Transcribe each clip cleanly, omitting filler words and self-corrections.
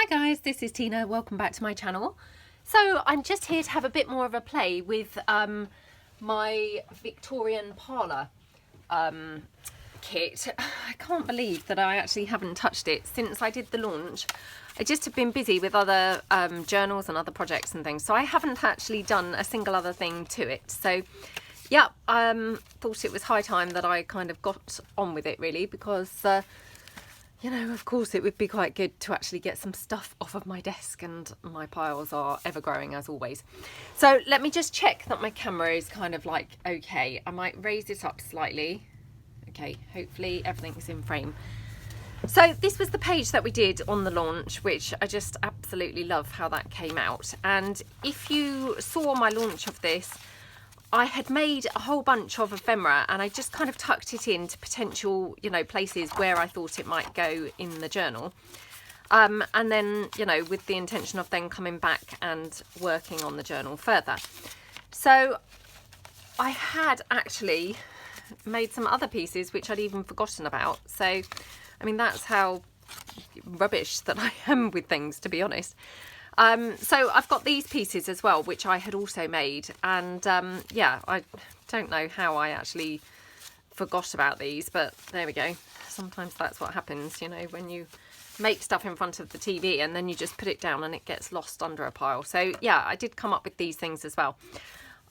Hi guys, this is Tina. Welcome back to my channel. So I'm just here to have a bit more of a play with my Victorian Parlour kit. I can't believe that I actually haven't touched it since I did the launch. I just have been busy with other journals and other projects and things, so I haven't actually done a single other thing to it. So yeah, thought it was high time that I kind of got on with it really, because you know, of course it would be quite good to actually get some stuff off of my desk, and my piles are ever growing as always. So let me just check that my camera is kind of like okay. I might raise it up slightly. Okay, hopefully everything's in frame. So this was the page that we did on the launch, which I just absolutely love how that came out. And if you saw my launch of this, I had made a whole bunch of ephemera, and I just kind of tucked it into potential, you know, places where I thought it might go in the journal. And then, you know, with the intention of then coming back and working on the journal further. So I had actually made some other pieces which I'd even forgotten about. So, I mean, that's how rubbish that I am with things, to be honest. So I've got these pieces as well, which I had also made, and yeah, I don't know how I actually forgot about these, but there we go. Sometimes that's what happens, you know, when you make stuff in front of the TV and then you just put it down and it gets lost under a pile. So yeah, I did come up with these things as well.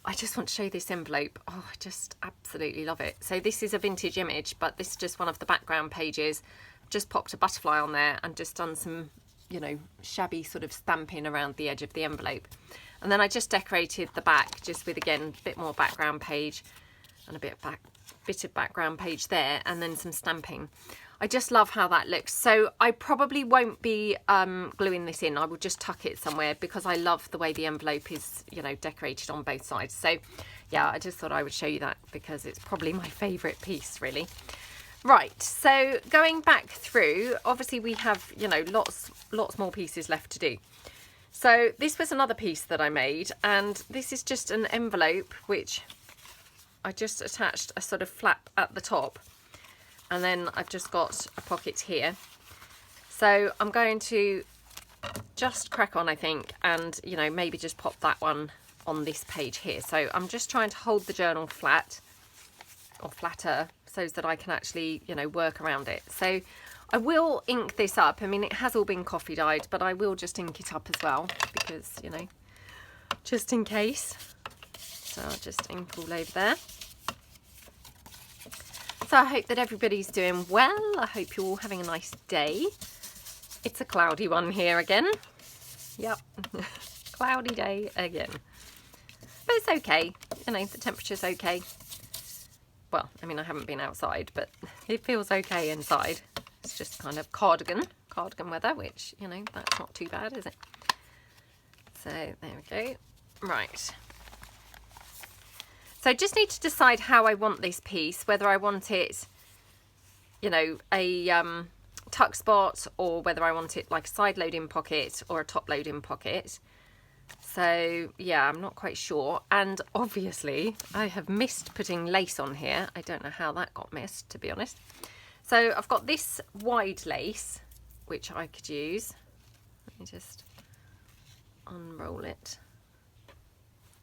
I just want to show you this envelope. Oh, I just absolutely love it. So this is a vintage image, but this is just one of the background pages. Just popped a butterfly on there and just done some, you know, shabby sort of stamping around the edge of the envelope. And then I just decorated the back just with, again, a bit more background page and a bit of background page there, and then some stamping. I just love how that looks. So I probably won't be gluing this in. I will just tuck it somewhere because I love the way the envelope is, you know, decorated on both sides. So yeah, I just thought I would show you that because it's probably my favourite piece really. Right, so going back through, obviously we have, you know, lots more pieces left to do. So this was another piece that I made, and this is just an envelope which I just attached a sort of flap at the top, and then I've just got a pocket here. So I'm going to just crack on, I think, and, you know, maybe just pop that one on this page here. So I'm just trying to hold the journal flat, or flatter, so that I can actually, you know, work around it. So I will ink this up. I mean, it has all been coffee dyed, but I will just ink it up as well because, you know, just in case. So I'll just ink all over there. So I hope that everybody's doing well. I hope you're all having a nice day. It's a cloudy one here again. Yep, cloudy day again. But it's okay, you know, the temperature's okay. Well, I mean, I haven't been outside, but it feels okay inside. It's just kind of cardigan weather, which, you know, that's not too bad, is it? So there we go. Right. So I just need to decide how I want this piece, whether I want it, you know, a tuck spot, or whether I want it like a side loading pocket or a top loading pocket. So yeah, I'm not quite sure. And obviously I have missed putting lace on here. I don't know how that got missed, to be honest. So I've got this wide lace, which I could use. Let me just unroll it.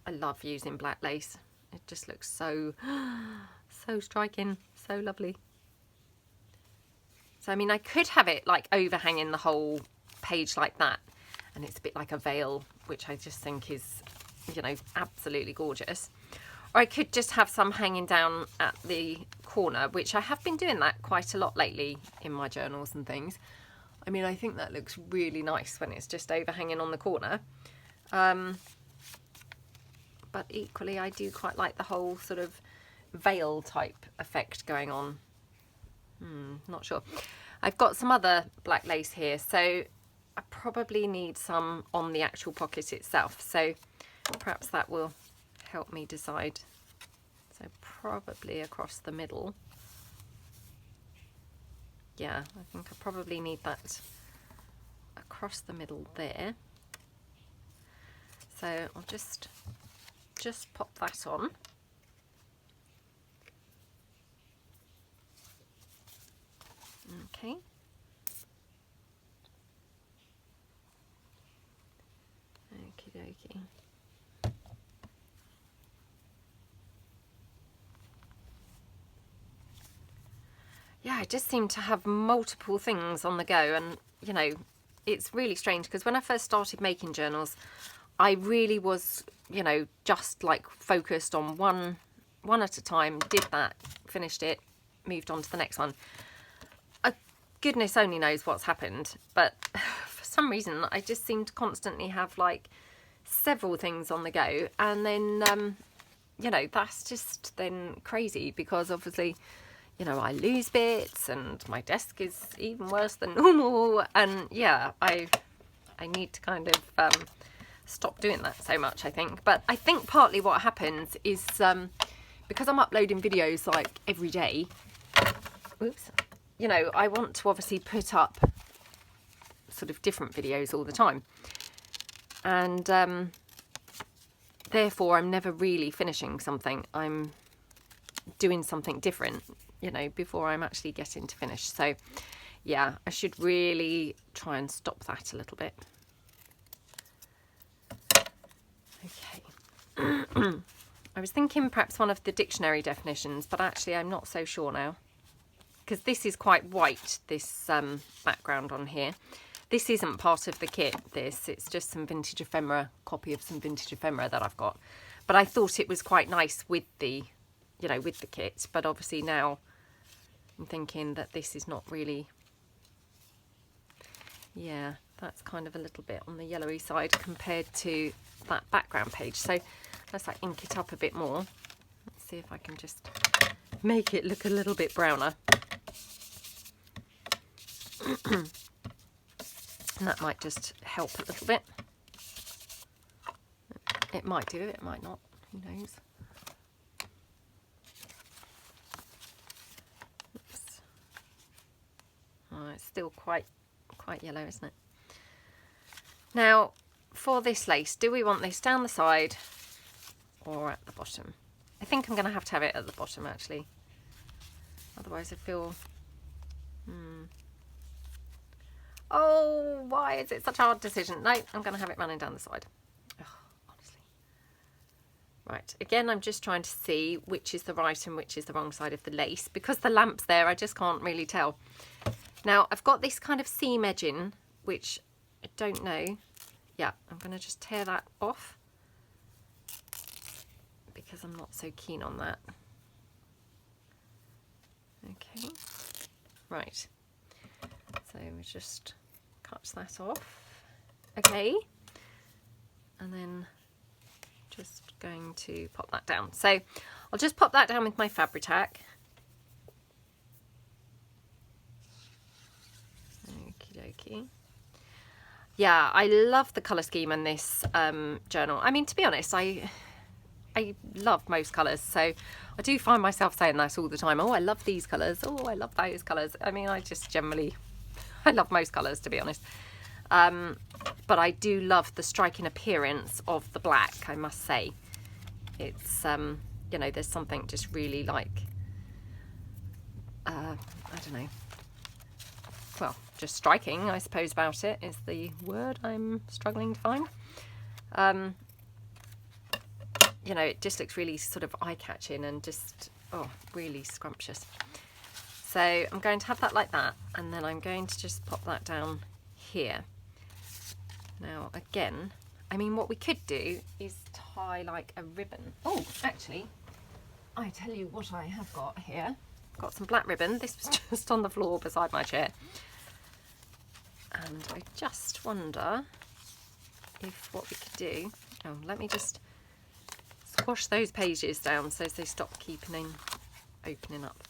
I love using black lace. It just looks so striking, so lovely. So I mean, I could have it like overhanging the whole page like that, and it's a bit like a veil, which I just think is, you know, absolutely gorgeous. Or I could just have some hanging down at the corner, which I have been doing that quite a lot lately in my journals and things. I mean, I think that looks really nice when it's just overhanging on the corner. But equally, I do quite like the whole sort of veil type effect going on. Not sure. I've got some other black lace here, so I probably need some on the actual pocket itself. So perhaps that will help me decide. So probably across the middle. Yeah, I think I probably need that across the middle there. So I'll just pop that on. Okay. dokey. Yeah, I just seem to have multiple things on the go, and you know, it's really strange because when I first started making journals, I really was, you know, just like focused on one at a time, did that, finished it, moved on to the next one. Goodness only knows what's happened, but for some reason I just seem to constantly have like several things on the go, and then you know, that's just then crazy because obviously, you know, I lose bits and my desk is even worse than normal, and yeah, I need to kind of stop doing that so much, I think. But I think partly what happens is because I'm uploading videos like every day, oops, you know, I want to obviously put up sort of different videos all the time, and therefore I'm never really finishing something. I'm doing something different, you know, before I'm actually getting to finish. So yeah, I should really try and stop that a little bit. Okay. I was thinking perhaps one of the dictionary definitions, but actually I'm not so sure now, because this is quite white, this background on here. This isn't part of the kit, it's just some vintage ephemera, copy of some vintage ephemera that I've got. But I thought it was quite nice with the, you know, with the kit, but obviously now I'm thinking that this is not really, yeah, that's kind of a little bit on the yellowy side compared to that background page. So let's like ink it up a bit more. Let's see if I can just make it look a little bit browner. And that might just help a little bit. It might do, it might not, who knows. Oops. Oh, it's still quite yellow, isn't it? Now, for this lace, do we want this down the side or at the bottom? I think I'm going to have it at the bottom, actually. Otherwise I feel... Oh, why is it such a hard decision? No, I'm going to have it running down the side. Oh, honestly. Right, again, I'm just trying to see which is the right and which is the wrong side of the lace. Because the lamp's there, I just can't really tell. Now, I've got this kind of seam edging, which I don't know. Yeah, I'm going to just tear that off because I'm not so keen on that. Okay, right. So we just cut that off. Okay, and then just going to pop that down. So I'll just pop that down with my Fabri-Tac. Okie dokie. Yeah, I love the colour scheme in this journal. I mean, to be honest, I love most colours, so I do find myself saying that all the time. Oh, I love these colours. Oh, I love those colours. I mean, I just generally, I love most colours, to be honest. But I do love the striking appearance of the black, I must say. It's, you know, there's something just really like, I don't know, well, just striking, I suppose, about it is the word I'm struggling to find. You know, it just looks really sort of eye-catching and just, oh, really scrumptious. So I'm going to have that like that, and then I'm going to just pop that down here. Now, again, I mean, what we could do is tie like a ribbon. Oh, actually, I tell you what I have got here. I've got some black ribbon. This was just on the floor beside my chair. And I just wonder if what we could do, oh, let me just squash those pages down so they stop opening up.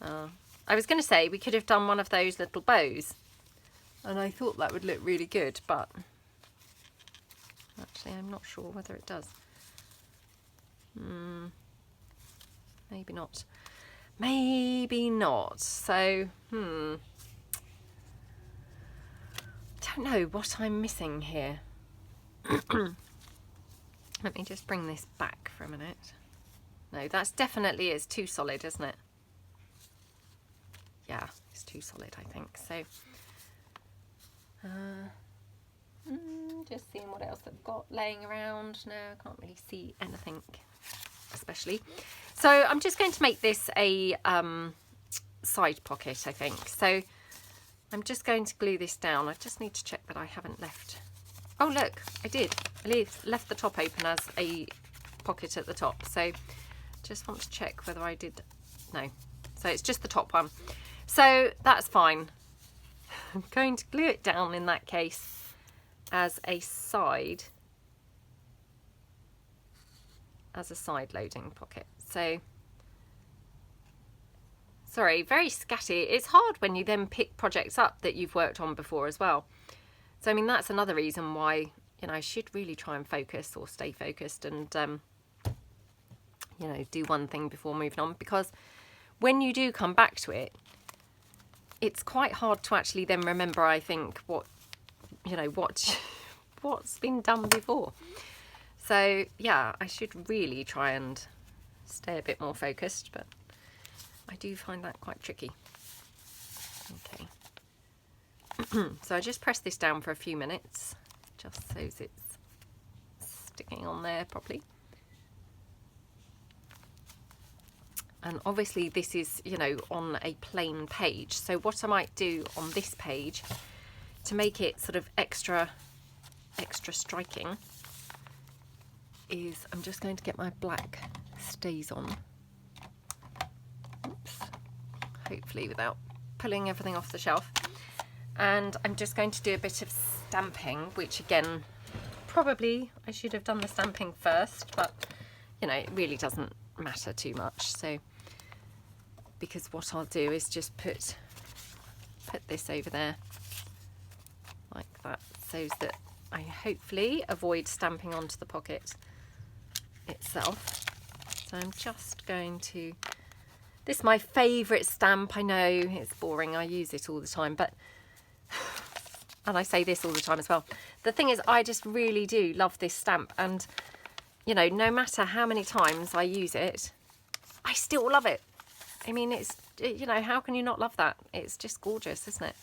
I was going to say we could have done one of those little bows, and I thought that would look really good, but actually I'm not sure whether it does. Maybe not. Maybe not. So, don't know what I'm missing here. Let me just bring this back for a minute. No, that's definitely, it's too solid, isn't it? Yeah, it's too solid, I think. So, Just seeing what else I've got laying around. No, I can't really see anything especially. So I'm just going to make this a side pocket, I think. So I'm just going to glue this down. I just need to check that I haven't left. Oh look, I did. I left the top open as a pocket at the top. So just want to check whether I did. No. So it's just the top one. So that's fine. I'm going to glue it down in that case as a side loading pocket. So sorry, very scatty. It's hard when you then pick projects up that you've worked on before as well. So I mean, that's another reason why, you know, I should really try and focus or stay focused and you know, do one thing before moving on, because when you do come back to it, it's quite hard to actually then remember, I think, what, you know, what's been done before. So yeah, I should really try and stay a bit more focused, but I do find that quite tricky. Okay. So I just press this down for a few minutes, just so it's sticking on there properly. And obviously this is, you know, on a plain page. So what I might do on this page to make it sort of extra striking is I'm just going to get my black stays on. Oops. Hopefully without pulling everything off the shelf. And I'm just going to do a bit of stamping, which again, probably I should have done the stamping first, but you know, it really doesn't matter too much. So because what I'll do is just put this over there like that, so that I hopefully avoid stamping onto the pocket itself. So I'm just going to, this is my favourite stamp. I know it's boring, I use it all the time, but, and I say this all the time as well. The thing is, I just really do love this stamp, and you know, no matter how many times I use it, I still love it. I mean, it's, you know, how can you not love that? It's just gorgeous, isn't it?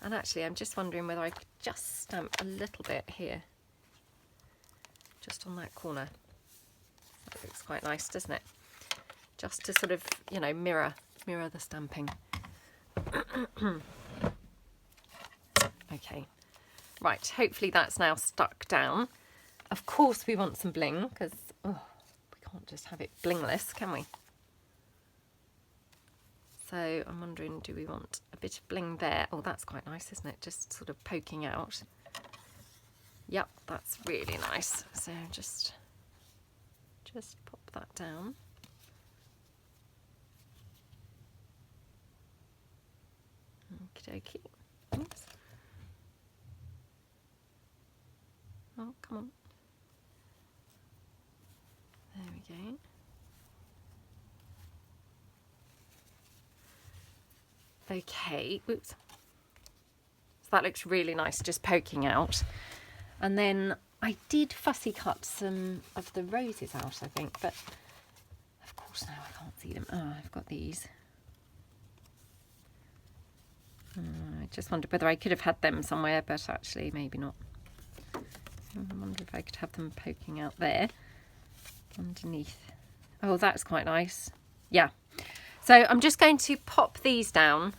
And actually, I'm just wondering whether I could just stamp a little bit here, just on that corner. That looks quite nice, doesn't it? Just to sort of, you know, mirror the stamping. Okay, right, hopefully that's now stuck down. Of course we want some bling, because we can't just have it blingless, can we? So I'm wondering, do we want a bit of bling there? Oh, that's quite nice, isn't it? Just sort of poking out. Yep, that's really nice. So just pop that down. Okie dokie. Oops. Oh, come on. There we go. Okay, oops. So that looks really nice, just poking out. And then I did fussy cut some of the roses out, I think, but of course now I can't see them. Oh, I've got these. I just wondered whether I could have had them somewhere, but actually maybe not. I wonder if I could have them poking out there underneath. Oh, that's quite nice. Yeah. So I'm just going to pop these down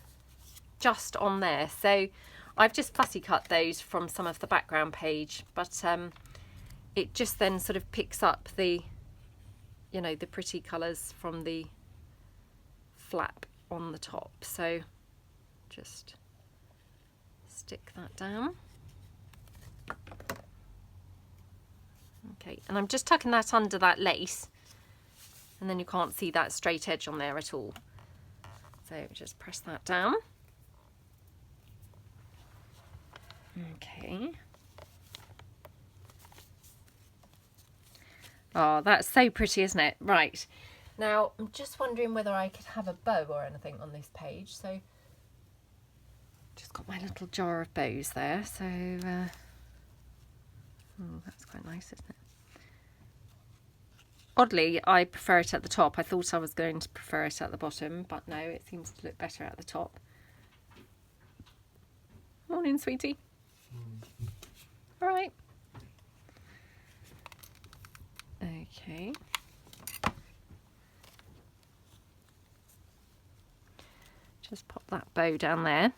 just on there. So I've just fussy cut those from some of the background page, but it just then sort of picks up the, you know, the pretty colours from the flap on the top. So just stick that down. Okay, and I'm just tucking that under that lace, and then you can't see that straight edge on there at all. So just press that down. Okay. Oh, that's so pretty, isn't it? Right. Now, I'm just wondering whether I could have a bow or anything on this page. So, just got my little jar of bows there. So, oh, that's quite nice, isn't it? Oddly, I prefer it at the top. I thought I was going to prefer it at the bottom, but no, it seems to look better at the top. Morning, sweetie. All right, Okay. Just pop that bow down there.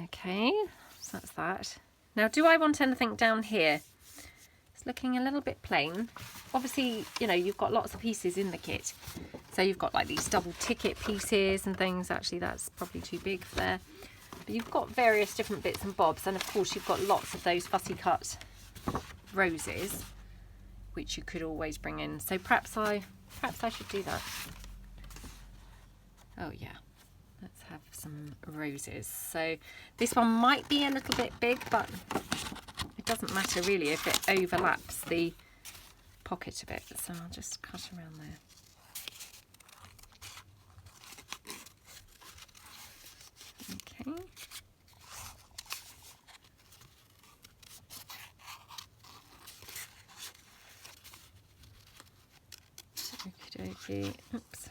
Okay, so that's that. Now, do I want anything down here? It's looking a little bit plain. Obviously, you know, you've got lots of pieces in the kit. So you've got like these double ticket pieces and things. Actually, that's probably too big for there. But you've got various different bits and bobs. And of course, you've got lots of those fussy cut roses, which you could always bring in. So perhaps I should do that. Oh yeah. Let's have some roses. So this one might be a little bit big, but it doesn't matter really if it overlaps the pocket a bit. So I'll just cut around there. Okay. Okie dokie. Oops.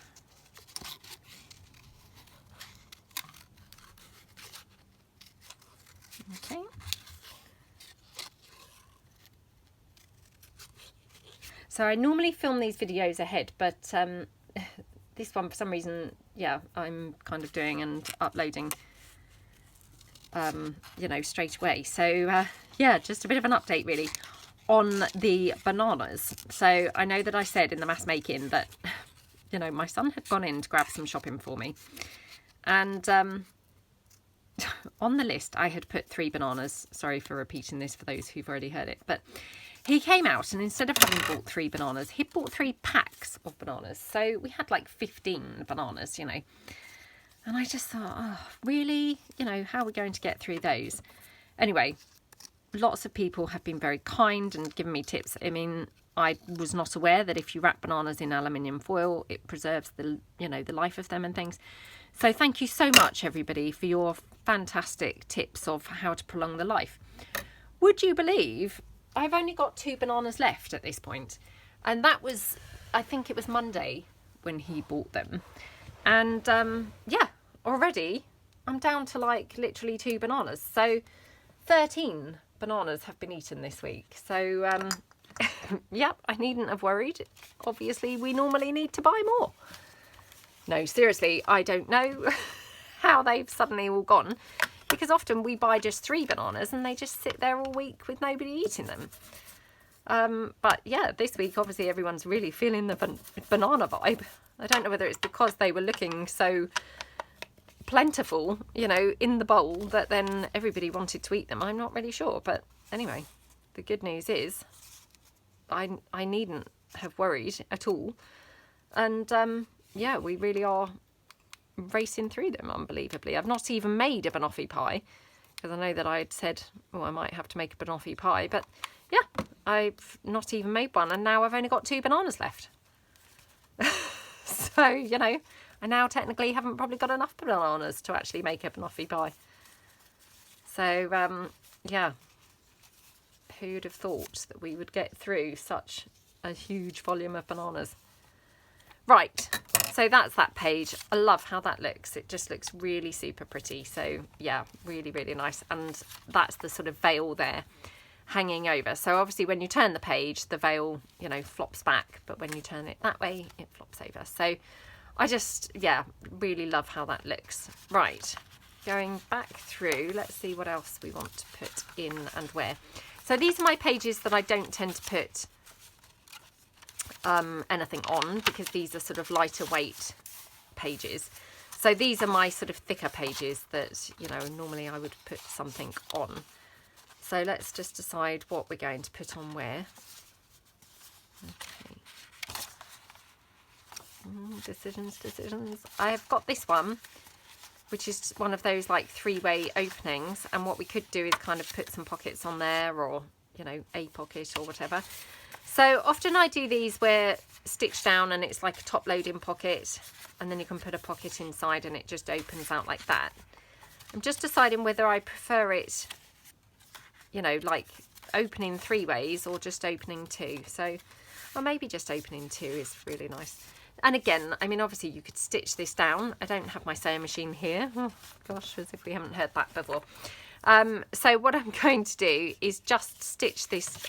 Okay. So I normally film these videos ahead, but this one for some reason, yeah, I'm kind of doing and uploading, you know, straight away. So yeah, just a bit of an update really on the bananas. So I know that I said in the mass making that, you know, my son had gone in to grab some shopping for me, and on the list I had put 3 bananas. Sorry for repeating this for those who've already heard it, but he came out and instead of having bought 3 bananas, he bought 3 packs of bananas. So we had like 15 bananas, you know. And I just thought, oh, really? You know, how are we going to get through those? Anyway, lots of people have been very kind and given me tips. I mean, I was not aware that if you wrap bananas in aluminium foil, it preserves the, you know, the life of them and things. So thank you so much, everybody, for your fantastic tips of how to prolong the life. Would you believe I've only got 2 bananas left at this point? And that was, I think it was Monday when he bought them. And yeah, already I'm down to like literally 2 bananas. So 13 bananas have been eaten this week. So yeah, I needn't have worried. Obviously, we normally need to buy more. No, seriously, I don't know how they've suddenly all gone, because often we buy just 3 bananas and they just sit there all week with nobody eating them. But yeah, this week obviously everyone's really feeling the banana vibe. I don't know whether it's because they were looking so plentiful, you know, in the bowl, that then everybody wanted to eat them. I'm not really sure, but anyway, the good news is I needn't have worried at all. And yeah, we really are racing through them unbelievably. I've not even made a banoffee pie, because I know that I had said, oh, I might have to make a banoffee pie, but yeah, I've not even made one, and now I've only got 2 bananas left. So, you know, I now technically haven't probably got enough bananas to actually make a banoffee pie. So yeah, who'd have thought that we would get through such a huge volume of bananas? Right, so that's that page. I love how that looks. It just looks really super pretty. So yeah, really, really nice. And that's the sort of veil there hanging over. So obviously when you turn the page, the veil, you know, flops back. But when you turn it that way, it flops over. So I just, yeah, really love how that looks. Right, going back through, let's see what else we want to put in and where. So these are my pages that I don't tend to put anything on, because these are sort of lighter weight pages. So these are my sort of thicker pages that, you know, normally I would put something on. So let's just decide what we're going to put on where. Okay. Decisions. I've got this one, which is one of those like 3-way openings, and what we could do is kind of put some pockets on there, or, you know, a pocket or whatever. So often I do these where stitched down and it's like a top loading pocket, and then you can put a pocket inside and it just opens out like that. I'm just deciding whether I prefer it, you know, like opening 3 ways or just opening 2. So, or maybe just opening 2 is really nice. And again, I mean, obviously you could stitch this down. I don't have my sewing machine here. Oh gosh, as if we haven't heard that before. So what I'm going to do is just stitch this,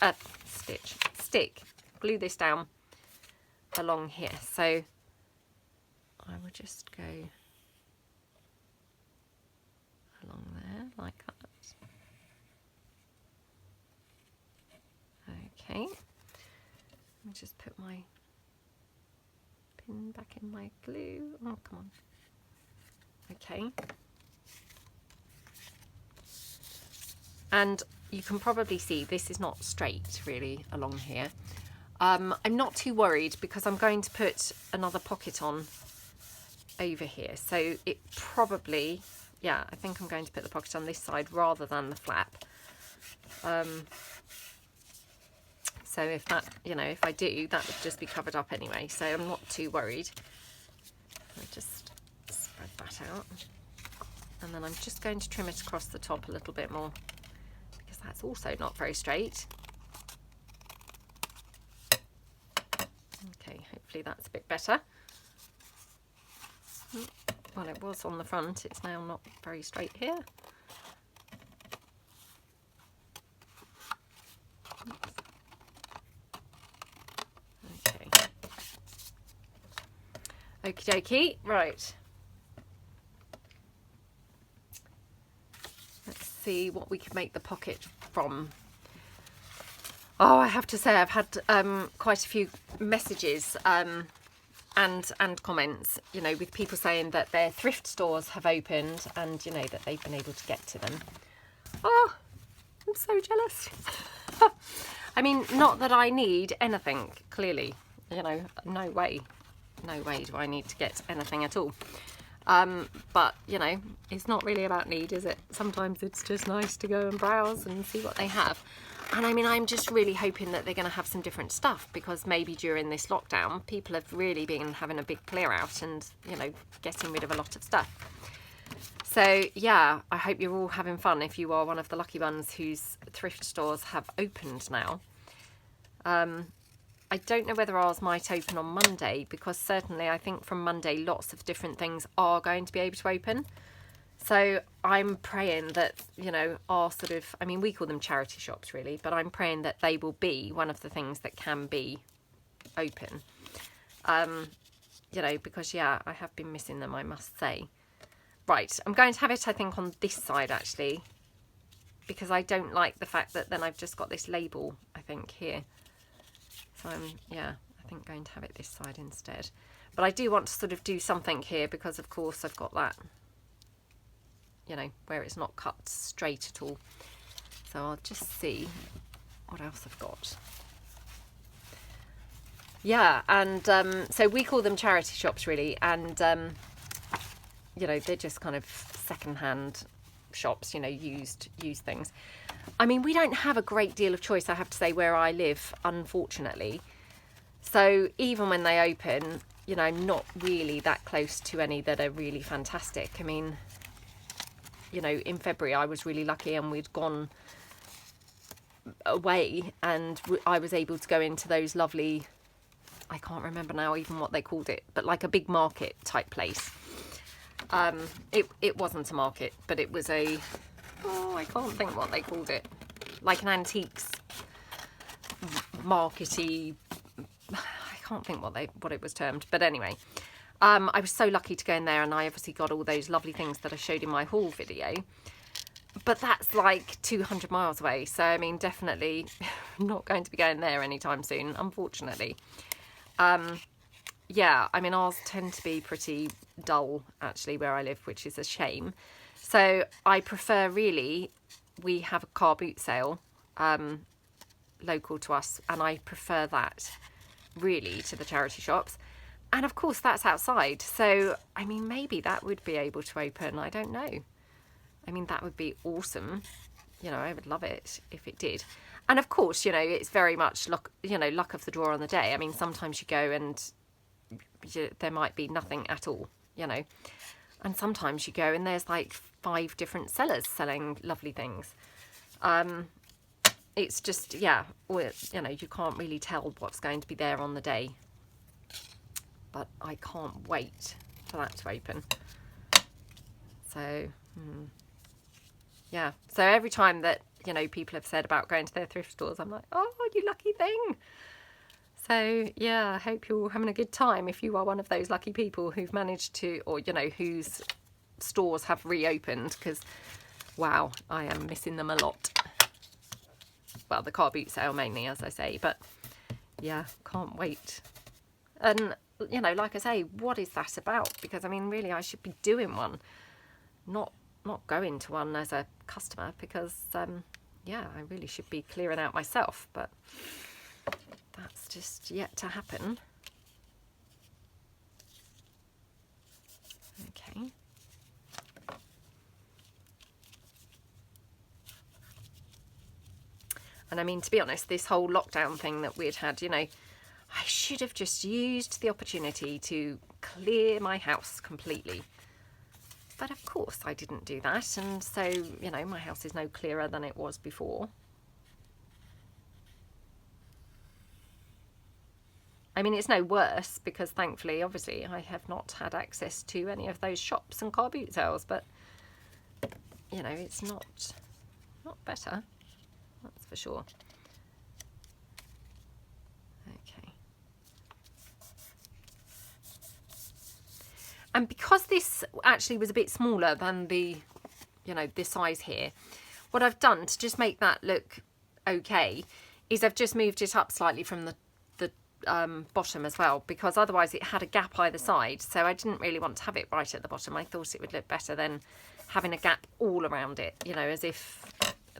glue this down along here. So I will just go along there like that. Okay, let me just put my pin back in my glue. Oh, come on. Okay. And you can probably see this is not straight really along here. I'm not too worried because I'm going to put another pocket on over here. So it probably, yeah, I think I'm going to put the pocket on this side rather than the flap. So if that, you know, if I do, that would just be covered up anyway. So I'm not too worried. I'll just spread that out. And then I'm just going to trim it across the top a little bit more, because that's also not very straight. Okay, hopefully that's a bit better. Well, it was on the front, it's now not very straight here. Okay. Okie dokie, right. Let's see what we can make the pocket from. Oh, I have to say I've had quite a few messages and comments, you know, with people saying that their thrift stores have opened and, you know, that they've been able to get to them. Oh, I'm so jealous. I mean, not that I need anything, clearly, you know, no way do I need to get anything at all. But, you know, it's not really about need, is it? Sometimes it's just nice to go and browse and see what they have. And I mean, I'm just really hoping that they're going to have some different stuff, because maybe during this lockdown, people have really been having a big clear out and, you know, getting rid of a lot of stuff. So, yeah, I hope you're all having fun if you are one of the lucky ones whose thrift stores have opened now. I don't know whether ours might open on Monday, because certainly I think from Monday lots of different things are going to be able to open. So I'm praying that, you know, our sort of, I mean, we call them charity shops really, but I'm praying that they will be one of the things that can be open. You know, because, yeah, I have been missing them, I must say. Right, I'm going to have it, I think, on this side, actually, because I don't like the fact that then I've just got this label, I think, here. So I'm, yeah, I think going to have it this side instead. But I do want to sort of do something here because, of course, I've got that, you know, where it's not cut straight at all. So I'll just see what else I've got. Yeah, and so we call them charity shops really, and you know, they're just kind of second-hand shops, you know, used things. I mean, we don't have a great deal of choice, I have to say, where I live, unfortunately. So even when they open, you know, I'm not really that close to any that are really fantastic. I mean, you know, in February I was really lucky and we'd gone away and I was able to go into those lovely, I can't remember now even what they called it, but like a big market type place. It wasn't a market, but it was a, oh, I can't think what they called it, like an antiques markety, I can't think what it was termed, but anyway, I was so lucky to go in there, and I obviously got all those lovely things that I showed in my haul video, but that's like 200 miles away, so I mean, definitely not going to be going there anytime soon, unfortunately. Yeah, I mean, ours tend to be pretty dull, actually, where I live, which is a shame. So I prefer, really, we have a car boot sale local to us, and I prefer that, really, to the charity shops. And, of course, that's outside. So, I mean, maybe that would be able to open. I don't know. I mean, that would be awesome. You know, I would love it if it did. And, of course, you know, it's very much luck, you know, luck of the draw on the day. I mean, sometimes you go and there might be nothing at all, you know, and sometimes you go and there's like 5 different sellers selling lovely things. It's just, yeah, or, you know, you can't really tell what's going to be there on the day. but I can't wait for that to open. So yeah, so every time that, you know, people have said about going to their thrift stores, I'm like, oh, you lucky thing. So yeah, I hope you're all having a good time if you are one of those lucky people who've managed to, or, you know, whose stores have reopened, because wow, I am missing them a lot. Well, the car boot sale mainly, as I say, but yeah, can't wait. And, you know, like I say, what is that about? Because, I mean, really, I should be doing one, not going to one as a customer, because, yeah, I really should be clearing out myself, but that's just yet to happen. Okay. And I mean, to be honest, this whole lockdown thing that we'd had, you know, I should have just used the opportunity to clear my house completely. But of course I didn't do that. And so, you know, my house is no clearer than it was before. I mean, it's no worse because thankfully, obviously, I have not had access to any of those shops and car boot sales. But, you know, it's not better. That's for sure. Okay. And because this actually was a bit smaller than the, you know, this size here, what I've done to just make that look okay is I've just moved it up slightly from the bottom as well, because otherwise it had a gap either side. So I didn't really want to have it right at the bottom. I thought it would look better than having a gap all around it, you know, as if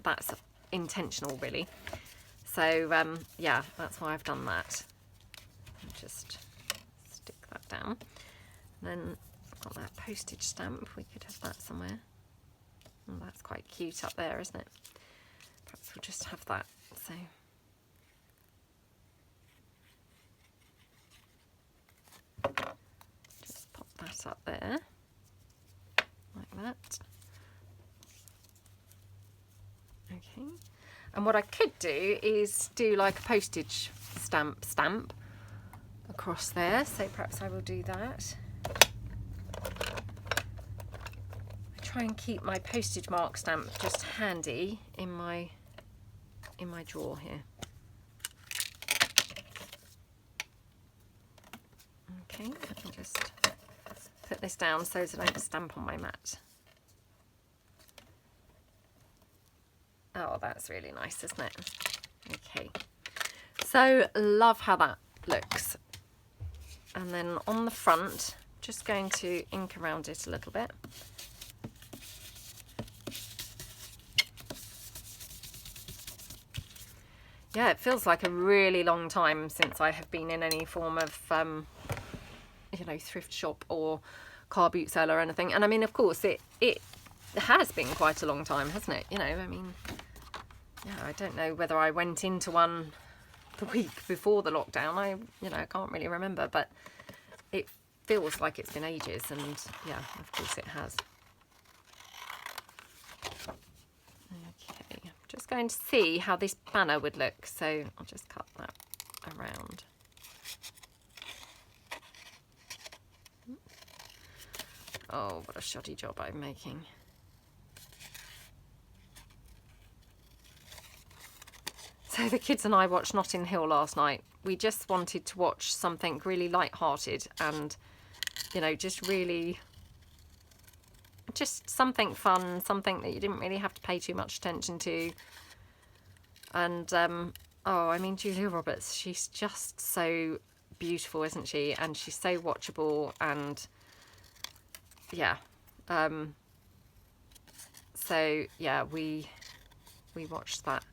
that's intentional really. So yeah, that's why I've done that. I'll just stick that down. And then I've got that postage stamp, we could have that somewhere. Oh, that's quite cute up there, isn't it? Perhaps we'll just have that. So just pop that up there like that. Okay, and what I could do is do like a postage stamp across there, so perhaps I will do that. I try and keep my postage mark stamp just handy in my drawer here. Okay, let me just put this down so that I don't stamp on my mat. Oh, that's really nice, isn't it? Okay, so love how that looks. And then on the front, just going to ink around it a little bit. Yeah, it feels like a really long time since I have been in any form of, you know, thrift shop or car boot sale or anything. And I mean, of course, it has been quite a long time, hasn't it? You know, I mean, yeah, I don't know whether I went into one the week before the lockdown. You know, I can't really remember, but it feels like it's been ages, and yeah, of course it has. Okay, I'm just going to see how this banner would look, so I'll just cut that around. Oh, what a shoddy job I'm making. So the kids and I watched Notting Hill last night. We just wanted to watch something really light-hearted and, you know, just something fun, something that you didn't really have to pay too much attention to. And, oh, I mean, Julia Roberts, she's just so beautiful, isn't she? And she's so watchable, and yeah. So, yeah, we watched that.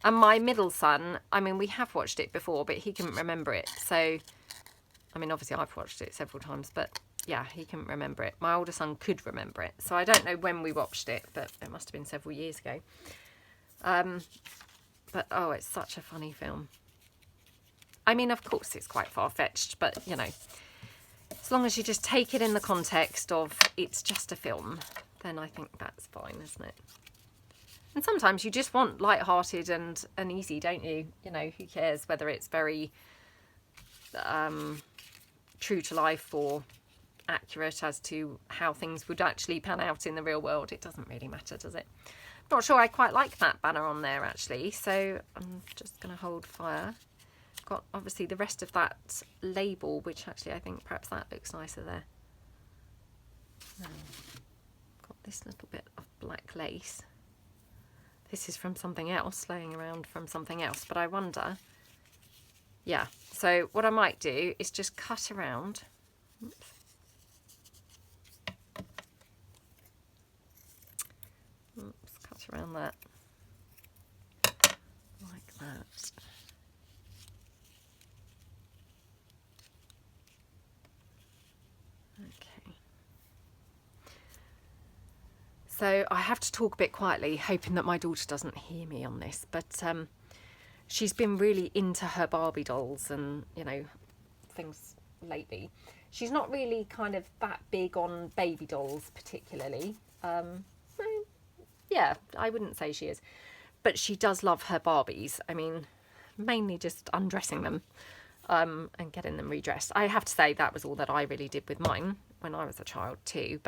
And my middle son, I mean, we have watched it before, but he couldn't remember it. So, I mean, obviously I've watched it several times, but yeah, he couldn't remember it. My older son could remember it. So I don't know when we watched it, but it must have been several years ago. But, oh, it's such a funny film. I mean, of course, it's quite far-fetched, but, you know, as long as you just take it in the context of it's just a film, then I think that's fine, isn't it? And sometimes you just want light-hearted and easy, don't you? You know, who cares whether it's very true to life or accurate as to how things would actually pan out in the real world. It doesn't really matter, does it? Not sure I quite like that banner on there actually, so I'm just going to hold fire. Got obviously the rest of that label, which actually I think perhaps that looks nicer there. Got this little bit of black lace. This is from something else, laying around from something else, but I wonder, yeah, so what I might do is just cut around. Oops. Cut around that, like that. Okay. So I have to talk a bit quietly, hoping that my daughter doesn't hear me on this, but she's been really into her Barbie dolls and, you know, things lately. She's not really kind of that big on baby dolls particularly. Yeah, I wouldn't say she is, but she does love her Barbies. I mean, mainly just undressing them and getting them redressed. I have to say that was all that I really did with mine when I was a child too.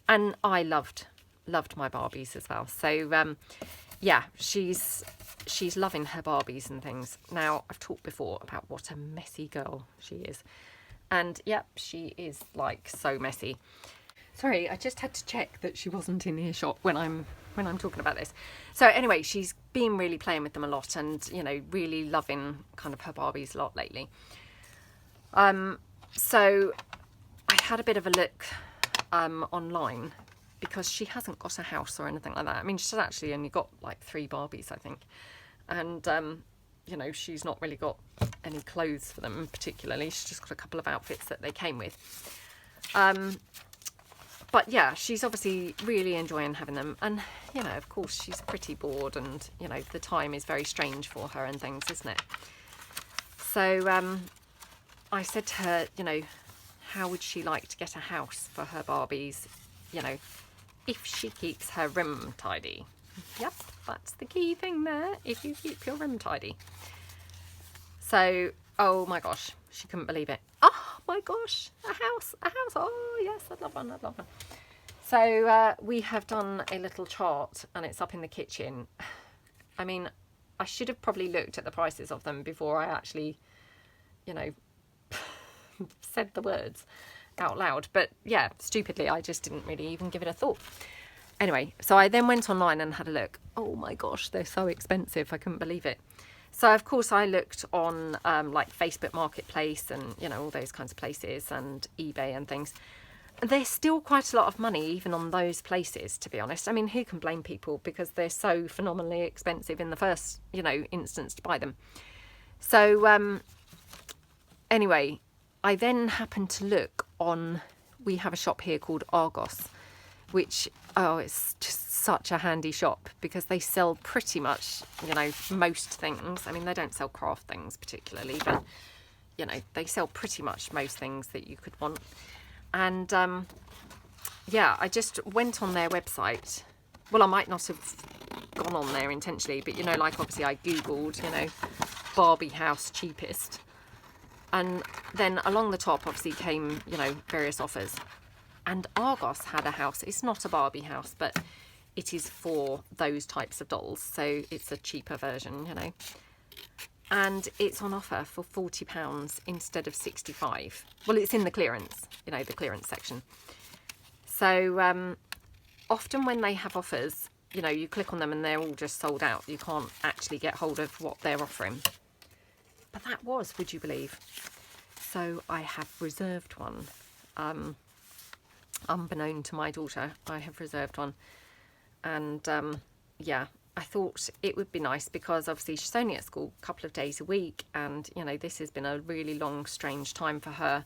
And I loved my Barbies as well. So yeah, she's loving her Barbies and things. Now, I've talked before about what a messy girl she is, and yep, she is like so messy. Sorry, I just had to check that she wasn't in earshot when I'm talking about this. So anyway, she's been really playing with them a lot and, you know, really loving kind of her Barbies a lot lately. So I had a bit of a look online, because she hasn't got a house or anything like that. I mean, she's actually only got like 3 Barbies, I think. And, you know, she's not really got any clothes for them particularly. She's just got a couple of outfits that they came with. But yeah, she's obviously really enjoying having them. And, you know, of course, she's pretty bored and, you know, the time is very strange for her and things, isn't it? So I said to her, you know, how would she like to get a house for her Barbies, you know, if she keeps her room tidy? Yep, that's the key thing there, if you keep your room tidy. So, oh my gosh, she couldn't believe it. Oh my gosh, a house, oh yes, I'd love one. So we have done a little chart and it's up in the kitchen. I mean, I should have probably looked at the prices of them before I actually, you know, said the words out loud. But yeah, stupidly, I just didn't really even give it a thought. Anyway, so I then went online and had a look. Oh my gosh, they're so expensive. I couldn't believe it. So of course I looked on like Facebook Marketplace and, you know, all those kinds of places and eBay and things. There's still quite a lot of money even on those places, to be honest. I mean, who can blame people, because they're so phenomenally expensive in the first, you know, instance to buy them. So anyway, I then happened to look on, we have a shop here called Argos, which, oh, it's just such a handy shop because they sell pretty much, you know, most things. I mean, they don't sell craft things particularly, but, you know, they sell pretty much most things that you could want. And yeah, I just went on their website. Well, I might not have gone on there intentionally, but, you know, like obviously I Googled, you know, Barbie house cheapest. And then along the top obviously came, you know, various offers. And Argos had a house. It's not a Barbie house, but it is for those types of dolls. So it's a cheaper version, you know. And it's on offer for £40 instead of £65. Well, it's in the clearance, you know, the clearance section. So often when they have offers, you know, you click on them and they're all just sold out. You can't actually get hold of what they're offering. But that was, would you believe? So I have reserved one. Unbeknown to my daughter, I have reserved one. And yeah, I thought it would be nice because obviously she's only at school a couple of days a week, and you know, this has been a really long, strange time for her.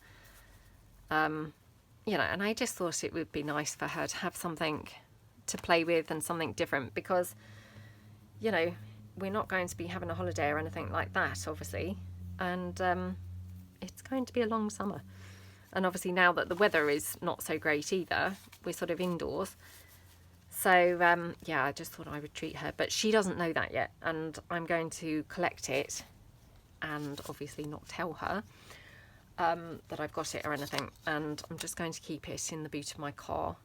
You know, and I just thought it would be nice for her to have something to play with and something different, because, you know, we're not going to be having a holiday or anything like that, obviously, and it's going to be a long summer. And obviously now that the weather is not so great either, we're sort of indoors. So, yeah, I just thought I would treat her. But she doesn't know that yet. And I'm going to collect it and obviously not tell her that I've got it or anything, and I'm just going to keep it in the boot of my car,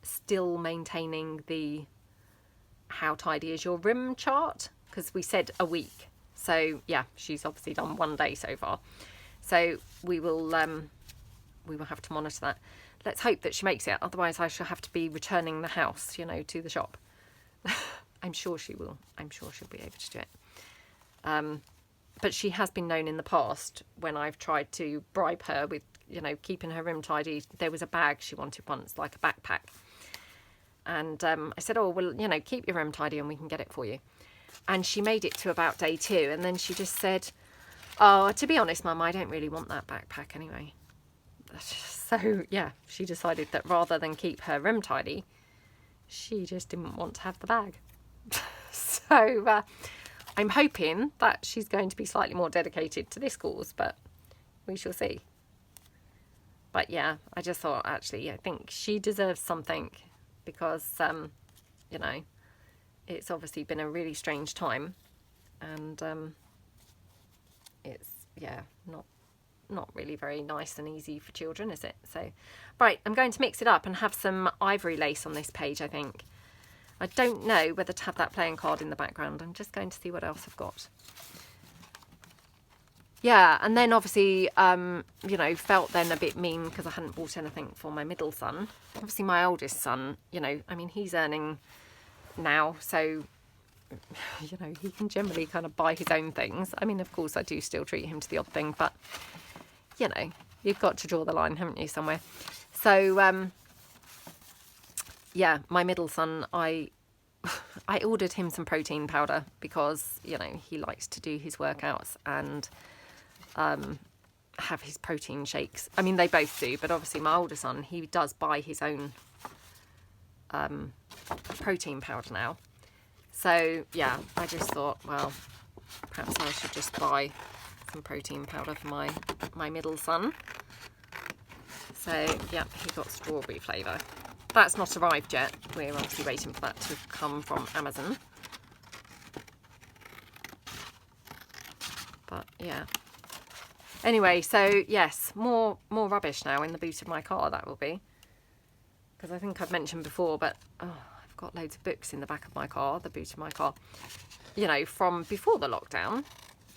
still maintaining the how tidy is your room chart, because we said a week. So yeah, she's obviously done 1 day so far, so we will have to monitor that. Let's hope that she makes it, otherwise I shall have to be returning the house, you know, to the shop. I'm sure she will. I'm sure she'll be able to do it. But she has been known in the past when I've tried to bribe her with, you know, keeping her room tidy. There was a bag she wanted once, like a backpack. And I said, oh, well, you know, keep your room tidy and we can get it for you. And she made it to about day 2. And then she just said, oh, to be honest, Mum, I don't really want that backpack anyway. So, yeah, she decided that rather than keep her room tidy, she just didn't want to have the bag. So I'm hoping that she's going to be slightly more dedicated to this cause, but we shall see. But yeah, I just thought, actually, I think she deserves something, because, you know, it's obviously been a really strange time, and it's, yeah, not really very nice and easy for children, is it? So, right, I'm going to mix it up and have some ivory lace on this page, I think. I don't know whether to have that playing card in the background. I'm just going to see what else I've got. Yeah, and then obviously, you know, felt then a bit mean because I hadn't bought anything for my middle son. Obviously, my oldest son, you know, I mean, he's earning now, so, you know, he can generally kind of buy his own things. I mean, of course, I do still treat him to the odd thing, but, you know, you've got to draw the line, haven't you, somewhere? So, yeah, my middle son, I ordered him some protein powder because, you know, he likes to do his workouts and have his protein shakes. I mean, they both do, but obviously my older son, he does buy his own protein powder now. So, yeah, I just thought, well, perhaps I should just buy some protein powder for my middle son. So, yeah, he got strawberry flavour. That's not arrived yet. We're obviously waiting for that to come from Amazon. But yeah. Anyway, so yes, more rubbish now in the boot of my car, that will be. Because I think I've mentioned before, but I've got loads of books in the back of my car, the boot of my car, you know, from before the lockdown.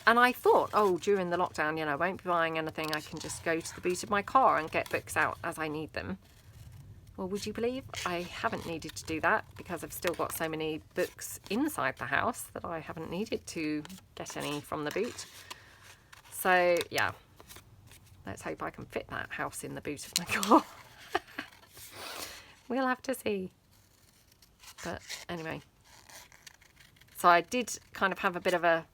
And I thought, oh, during the lockdown, you know, I won't be buying anything. I can just go to the boot of my car and get books out as I need them. Well, would you believe I haven't needed to do that because I've still got so many books inside the house that I haven't needed to get any from the boot. So, yeah, let's hope I can fit that house in the boot of my car. We'll have to see. But anyway, so I did kind of have a bit of a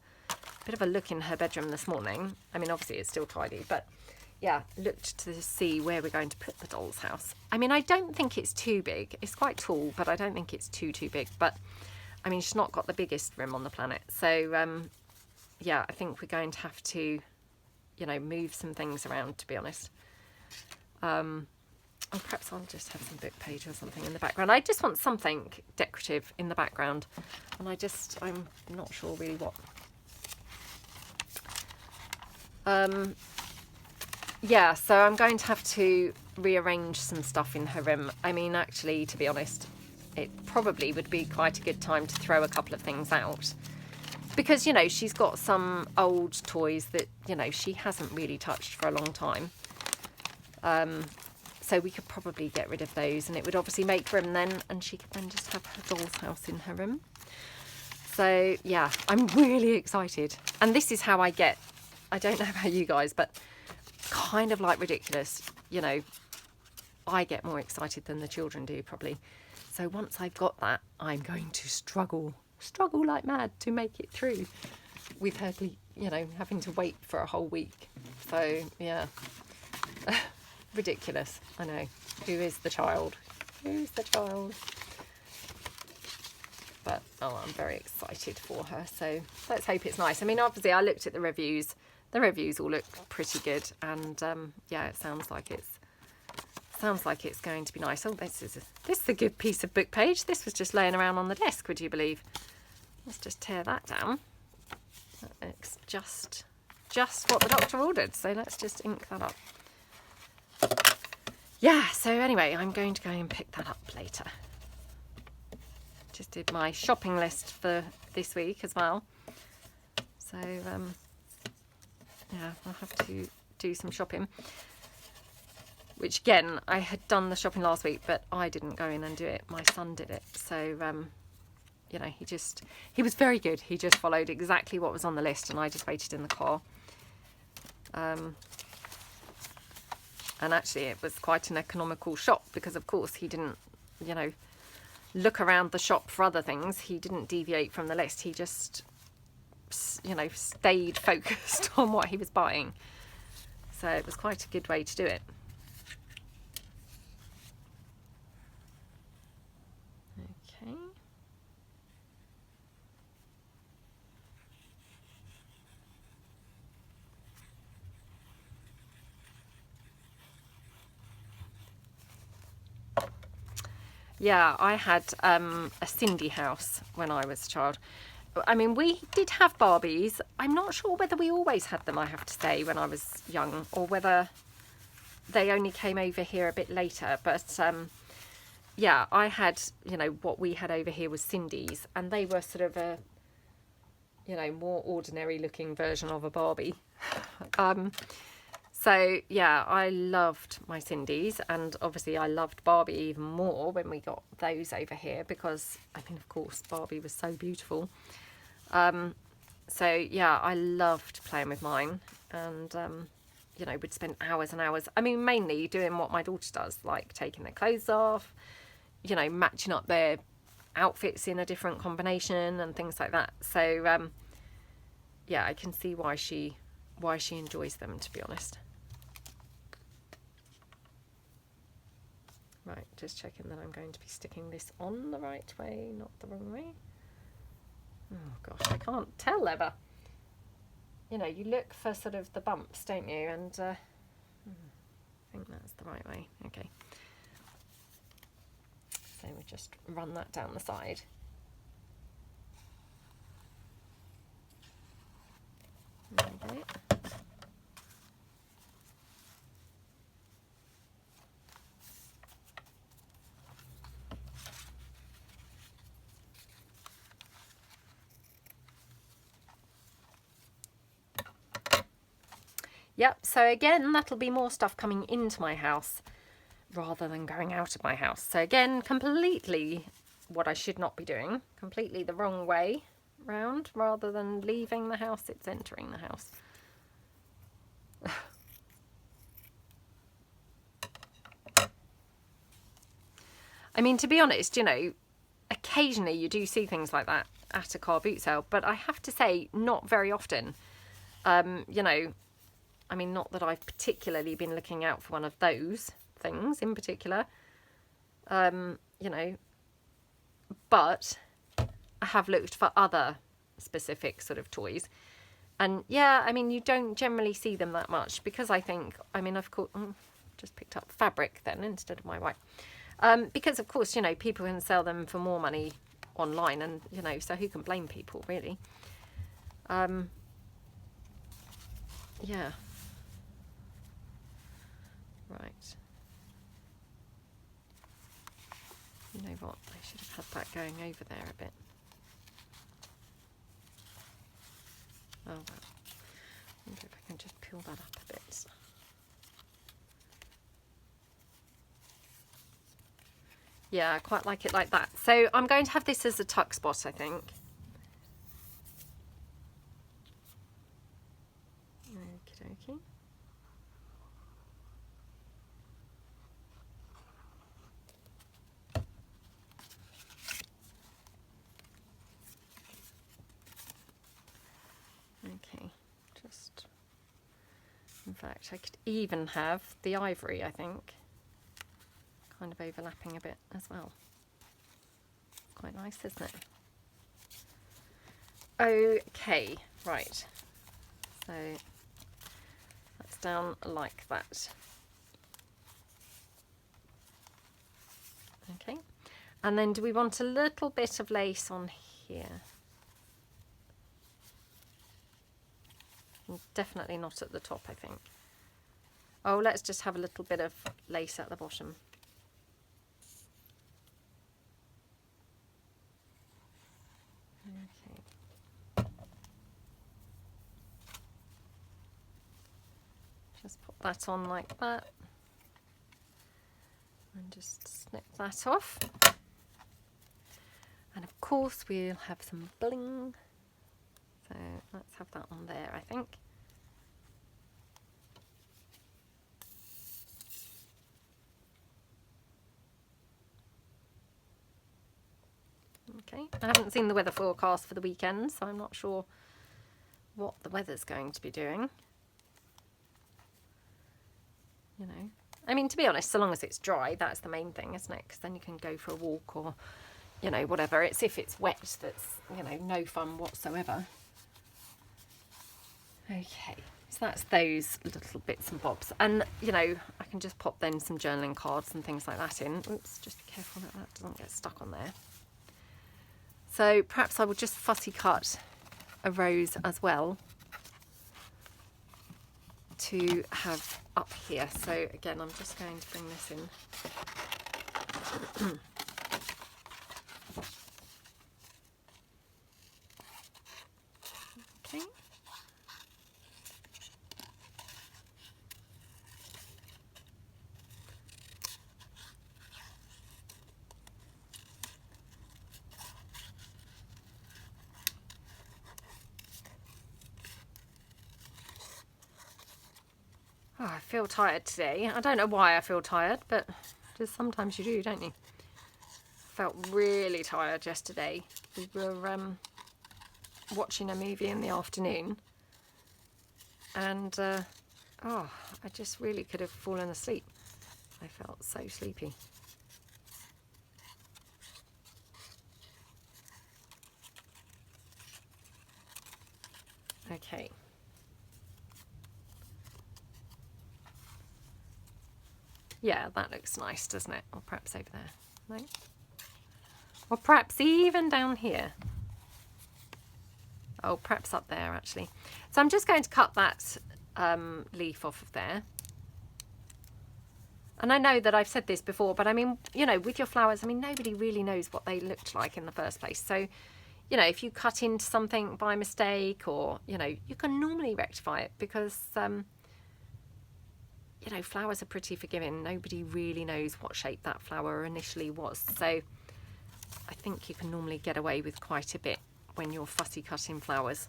look in her bedroom this morning. I mean, obviously it's still tidy, but yeah, looked to see where we're going to put the doll's house. I mean, I don't think it's too big. It's quite tall, but I don't think it's too big. But, I mean, she's not got the biggest room on the planet. So, yeah, I think we're going to have to, you know, move some things around, to be honest. Or perhaps I'll just have some book page or something in the background. I just want something decorative in the background. And I'm not sure really what. Yeah, so I'm going to have to rearrange some stuff in her room. I mean, actually, to be honest, it probably would be quite a good time to throw a couple of things out. Because, you know, she's got some old toys that, you know, she hasn't really touched for a long time. So we could probably get rid of those, and it would obviously make room then, and she could then just have her doll's house in her room. So, yeah, I'm really excited. And this is how I get, I don't know about you guys, but kind of like ridiculous, you know, I get more excited than the children do probably. So once I've got that, I'm going to struggle like mad to make it through with her, you know, having to wait for a whole week. So yeah, ridiculous. I know. Who is the child? Who's the child? But oh, I'm very excited for her. So let's hope it's nice. I mean, obviously I looked at the reviews. The reviews all look pretty good, and yeah, it sounds like it's going to be nice. Oh, this is a good piece of book page. This was just laying around on the desk, would you believe? Let's just tear that down. That looks just just what the doctor ordered. So let's just ink that up. Yeah, so anyway, I'm going to go and pick that up later. Just did my shopping list for this week as well. So, yeah, I'll have to do some shopping. Which, again, I had done the shopping last week, but I didn't go in and do it. My son did it. So, you know, he was very good. He just followed exactly what was on the list, and I just waited in the car. And actually it was quite an economical shop because, of course, he didn't, you know, look around the shop for other things. He didn't deviate from the list. He just, you know, stayed focused on what he was buying. So it was quite a good way to do it. Okay. Yeah, I had a Cindy house when I was a child. I mean, we did have Barbies. I'm not sure whether we always had them, I have to say, when I was young, or whether they only came over here a bit later. But yeah, I had, you know, what we had over here was Cindy's, and they were sort of a, you know, more ordinary looking version of a Barbie. So yeah, I loved my Cindy's, and obviously I loved Barbie even more when we got those over here because, I mean, of course, Barbie was so beautiful. So yeah, I loved playing with mine, and you know, we'd spend hours and hours. I mean, mainly doing what my daughter does, like taking their clothes off, you know, matching up their outfits in a different combination and things like that. So yeah, I can see why she enjoys them, to be honest. Right, just checking that I'm going to be sticking this on the right way, not the wrong way. Oh gosh, I can't tell ever. You know, you look for sort of the bumps, don't you? And I think that's the right way. Okay. So we just run that down the side. There we go. Yep, so again, that'll be more stuff coming into my house rather than going out of my house. So again, completely what I should not be doing, completely the wrong way round. Rather than leaving the house, it's entering the house. I mean, to be honest, you know, occasionally you do see things like that at a car boot sale, but I have to say, not very often. You know, I mean, not that I've particularly been looking out for one of those things in particular, you know, but I have looked for other specific sort of toys. And yeah, I mean, you don't generally see them that much because I think, I mean, I've just picked up fabric then instead of my white. Because of course, you know, people can sell them for more money online, and, you know, so who can blame people, really? Yeah. Right. You know what? I should have had that going over there a bit. Oh well. I wonder if I can just peel that up a bit. Yeah, I quite like it like that. So I'm going to have this as a tuck spot, I think. Okie dokie. Okay, just, in fact, I could even have the ivory, I think, kind of overlapping a bit as well. Quite nice, isn't it? Okay, right, so that's down like that. Okay, and then do we want a little bit of lace on here? definitely not at the top, I think. Oh, let's just have a little bit of lace at the bottom. Okay. Just put that on like that. And just snip that off. And of course we'll have some bling. So let's have that on there, I think. Okay, I haven't seen the weather forecast for the weekend, so I'm not sure what the weather's going to be doing. You know, I mean, to be honest, so long as it's dry, that's the main thing, isn't it? Because then you can go for a walk or, you know, whatever. It's if it's wet that's, you know, no fun whatsoever. Okay, so that's those little bits and bobs. And, you know, I can just pop then some journaling cards and things like that in. Oops, just be careful that that doesn't get stuck on there. So perhaps I will just fussy cut a rose as well to have up here. So again, I'm just going to bring this in. Okay. Oh, I feel tired today. I don't know why I feel tired, but just sometimes you do, don't you? Felt really tired yesterday. We were watching a movie in the afternoon, and oh, I just really could have fallen asleep. I felt so sleepy. Okay. Yeah, that looks nice, doesn't it? Or perhaps over there. No? Or perhaps even down here. Oh, perhaps up there, actually. So I'm just going to cut that leaf off of there. And I know that I've said this before, but I mean, you know, with your flowers, I mean, nobody really knows what they looked like in the first place. So, you know, if you cut into something by mistake or, you know, you can normally rectify it because... you know, flowers are pretty forgiving. Nobody really knows what shape that flower initially was. So I think you can normally get away with quite a bit when you're fussy cutting flowers.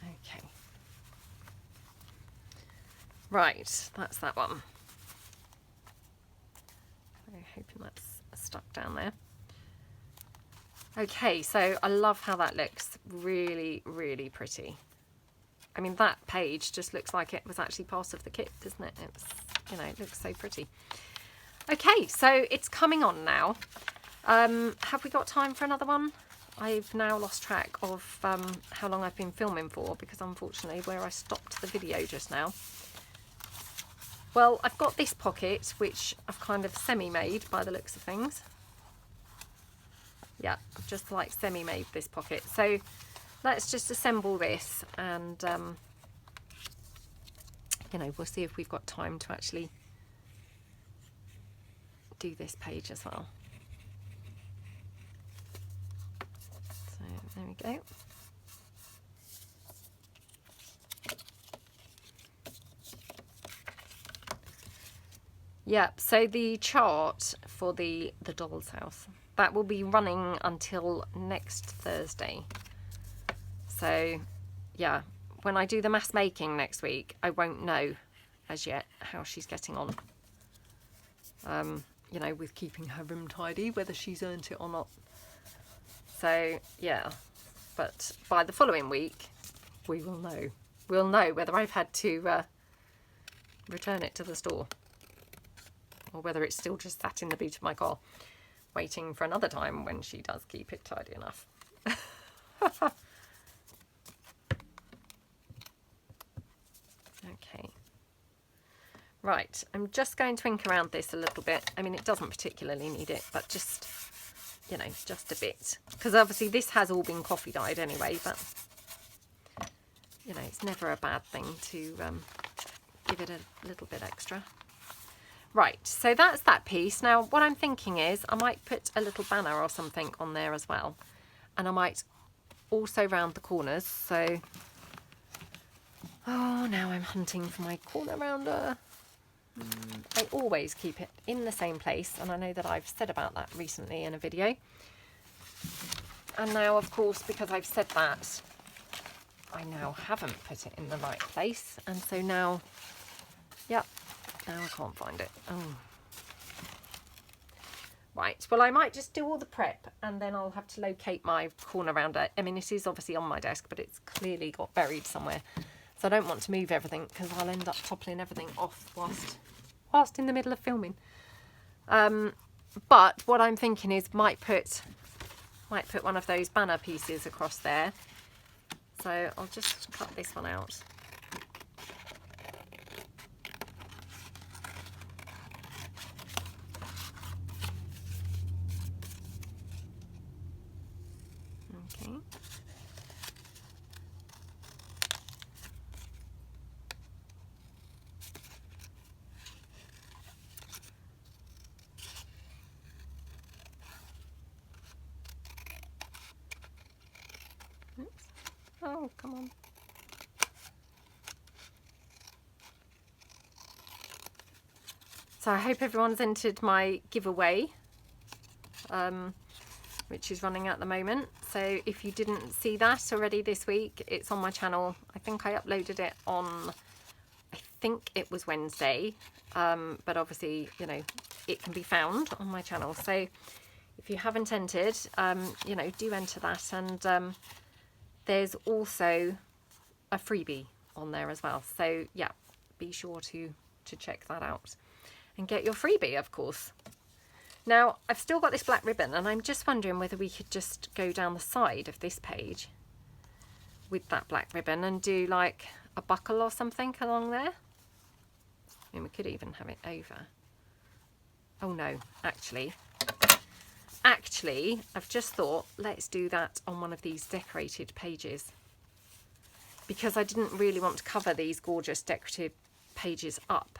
Okay. Right, that's that one. I'm hoping that's stuck down there. Okay, so I love how that looks. Really, really pretty. I mean, that page just looks like it was actually part of the kit, doesn't it? It's, you know, it looks so pretty. Okay, so it's coming on now. Have we got time for another one? I've now lost track of how long I've been filming for, because unfortunately where I stopped the video just now. Well, I've got this pocket, which I've kind of semi-made by the looks of things. Yeah, just like semi-made this pocket. So let's just assemble this and, you know, we'll see if we've got time to actually do this page as well. So there we go. Yep, so the chart for the doll's house, that will be running until next Thursday. So, yeah, when I do the mass making next week, I won't know as yet how she's getting on. You know, with keeping her room tidy, whether she's earned it or not. So, yeah, but by the following week, we will know. We'll know whether I've had to return it to the store or whether it's still just sat in the boot of my car, waiting for another time when she does keep it tidy enough. Okay. Right, I'm just going to ink around this a little bit. I mean, it doesn't particularly need it, but just, you know, just a bit. Because obviously this has all been coffee dyed anyway, but you know, it's never a bad thing to give it a little bit extra. Right, so that's that piece. Now what I'm thinking is I might put a little banner or something on there as well, and I might also round the corners. So oh, now I'm hunting for my corner rounder. I always keep it in the same place, and I know that I've said about that recently in a video. And now, of course, because I've said that, I now haven't put it in the right place, and so now, yep, now I can't find it. Oh. Right, well, I might just do all the prep, and then I'll have to locate my corner rounder. I mean, it is obviously on my desk, but it's clearly got buried somewhere. So I don't want to move everything because I'll end up toppling everything off whilst in the middle of filming. But what I'm thinking is might put one of those banner pieces across there. So I'll just cut this one out. Okay. Oh, come on. So I hope everyone's entered my giveaway, which is running at the moment. So if you didn't see that already this week, it's on my channel. I think I uploaded it on, I think it was Wednesday, but obviously, you know, it can be found on my channel. So if you haven't entered, you know, do enter that. And there's also a freebie on there as well. So yeah, be sure to check that out and get your freebie, of course. Now, I've still got this black ribbon, and I'm just wondering whether we could just go down the side of this page with that black ribbon and do like a buckle or something along there. I mean, we could even have it over. Oh no, actually, I've just thought, let's do that on one of these decorated pages, because I didn't really want to cover these gorgeous decorative pages up,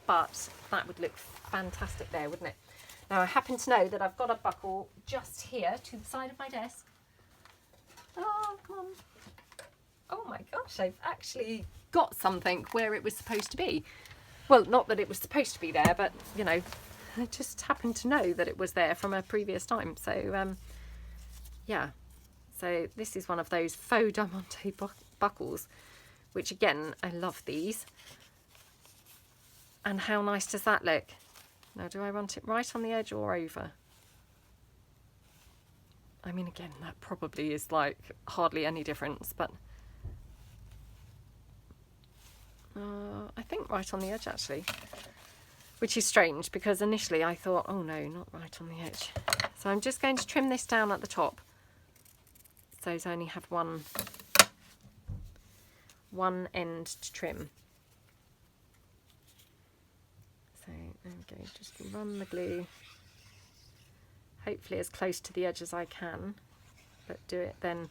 but that would look fantastic there, wouldn't it? Now, I happen to know that I've got a buckle just here to the side of my desk. Oh, come on. Oh my gosh, I've actually got something where it was supposed to be. Well, not that it was supposed to be there, but, you know, I just happened to know that it was there from a previous time. So, yeah. So this is one of those faux diamante buckles, which again, I love these. And how nice does that look? Now, do I want it right on the edge or over? I mean, again, that probably is like hardly any difference, but I think right on the edge actually. Which is strange because initially I thought, oh no, not right on the edge. So I'm just going to trim this down at the top. So I only have one end to trim. So there we go, just run the glue, hopefully as close to the edge as I can, but do it then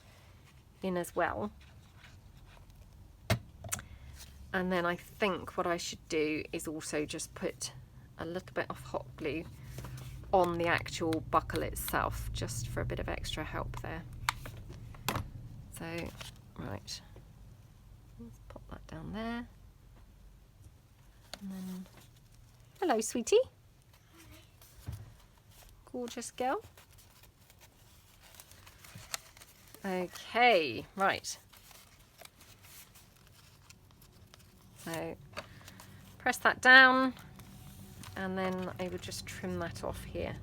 in as well. And then I think what I should do is also just put a little bit of hot glue on the actual buckle itself, just for a bit of extra help there. So, right, let's pop that down there. And then, hello, sweetie. Gorgeous girl. Okay, right. So press that down, and then I would just trim that off here.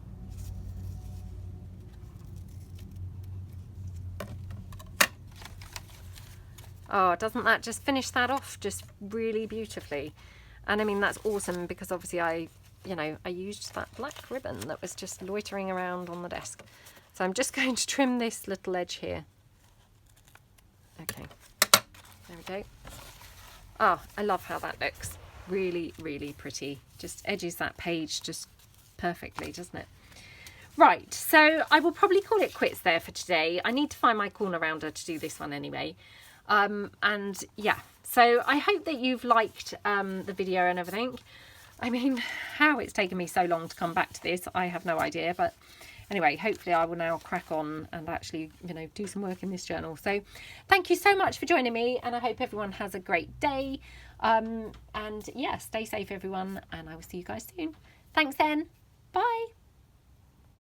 Oh, doesn't that just finish that off just really beautifully? And I mean, that's awesome because obviously I used that black ribbon that was just loitering around on the desk. So I'm just going to trim this little edge here. Okay, there we go. Oh, I love how that looks. Really, really pretty. Just edges that page just perfectly, doesn't it? Right, so I will probably call it quits there for today. I need to find my corner rounder to do this one anyway. And yeah, so I hope that you've liked the video and everything. I mean, how it's taken me so long to come back to this, I have no idea. But anyway, hopefully I will now crack on and actually, you know, do some work in this journal. So thank you so much for joining me, and I hope everyone has a great day. And yeah, stay safe everyone, and I will see you guys soon. Thanks then. Bye.